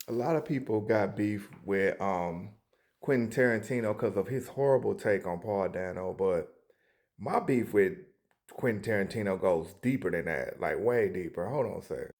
A lot of people got beef with Quentin Tarantino because of his horrible take on Paul Dano, but my beef with Quentin Tarantino goes deeper than that, like way deeper. Hold on a second.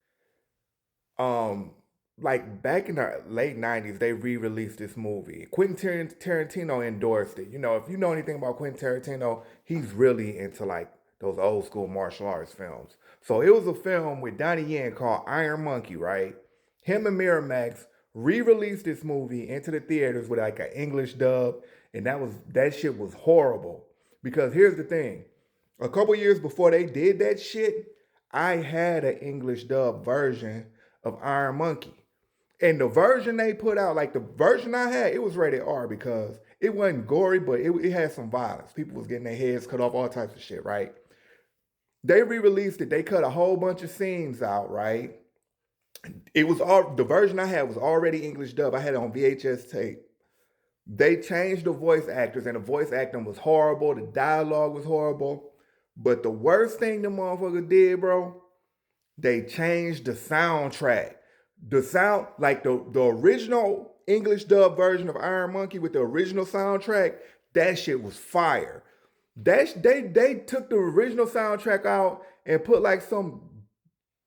Um, like back in the late '90s, they re-released this movie. Tarantino endorsed it. You know, if you know anything about Quentin Tarantino, he's really into like those old school martial arts films. So it was a film with Donnie Yen called Iron Monkey, right? Him and Miramax re-released this movie into the theaters with like an English dub, and that shit was horrible. Because here's the thing: a couple years before they did that shit, I had an English dub version of Iron Monkey. And the version they put out, like the version I had, it was rated R because it wasn't gory, but it had some violence. People was getting their heads cut off, all types of shit, right? They re-released it. They cut a whole bunch of scenes out, right? It was all the version I had was already English dub. I had it on VHS tape. They changed the voice actors, and the voice acting was horrible. The dialogue was horrible. But the worst thing the motherfucker did, bro, they changed the soundtrack. The sound, like the original English dub version of Iron Monkey with the original soundtrack, that shit was fire. They took the original soundtrack out and put like some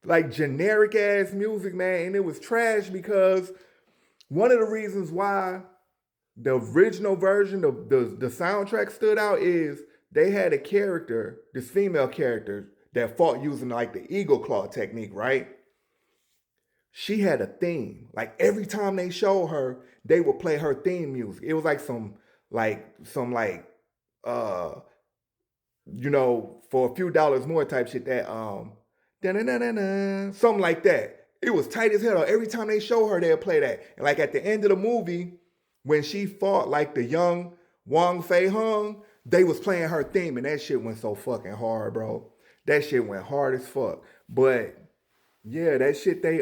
like generic ass music, man, and it was trash because one of the reasons why the original version of the soundtrack stood out is they had a character, this female character, that fought using like the eagle claw technique, right? She had a theme. Like every time they showed her, they would play her theme music. It was like some uh for a few dollars more type shit that something like that. It was tight as hell. Every time they show her, they'll play that. And like at the end of the movie, when she fought like the young Wong Fei Hung, they was playing her theme, and that shit went so fucking hard, bro. That shit went hard as fuck. But yeah, that shit they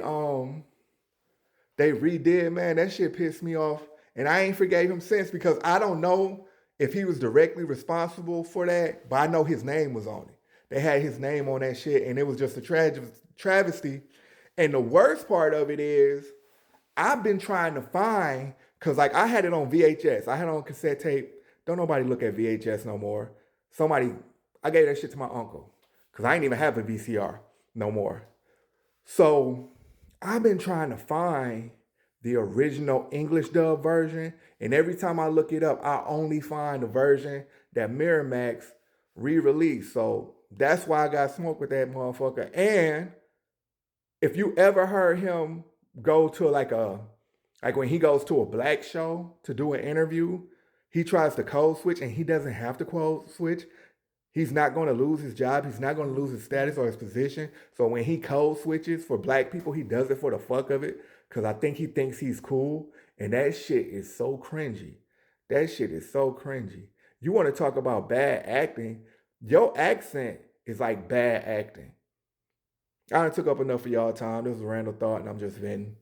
redid, man. That shit pissed me off. And I ain't forgave him since because I don't know if he was directly responsible for that, but I know his name was on it. They had his name on that shit, and it was just a travesty. And the worst part of it is, I've been trying to find, because like I had it on VHS, I had it on cassette tape. Don't nobody look at VHS no more. Somebody, I gave that shit to my uncle, because I ain't even have a VCR no more. So I've been trying to find the original English dub version, and every time I look it up, I only find the version that Miramax re-released. So that's why I got smoked with that motherfucker. And if you ever heard him go to like when he goes to a black show to do an interview, he tries to code switch and he doesn't have to code switch. He's not going to lose his job. He's not going to lose his status or his position. So when he code switches for black people, he does it for the fuck of it because I think he thinks he's cool. And that shit is so cringy. That shit is so cringy. You want to talk about bad acting? Your accent is like bad acting. I done took up enough of y'all time. This was a random thought, and I'm just venting.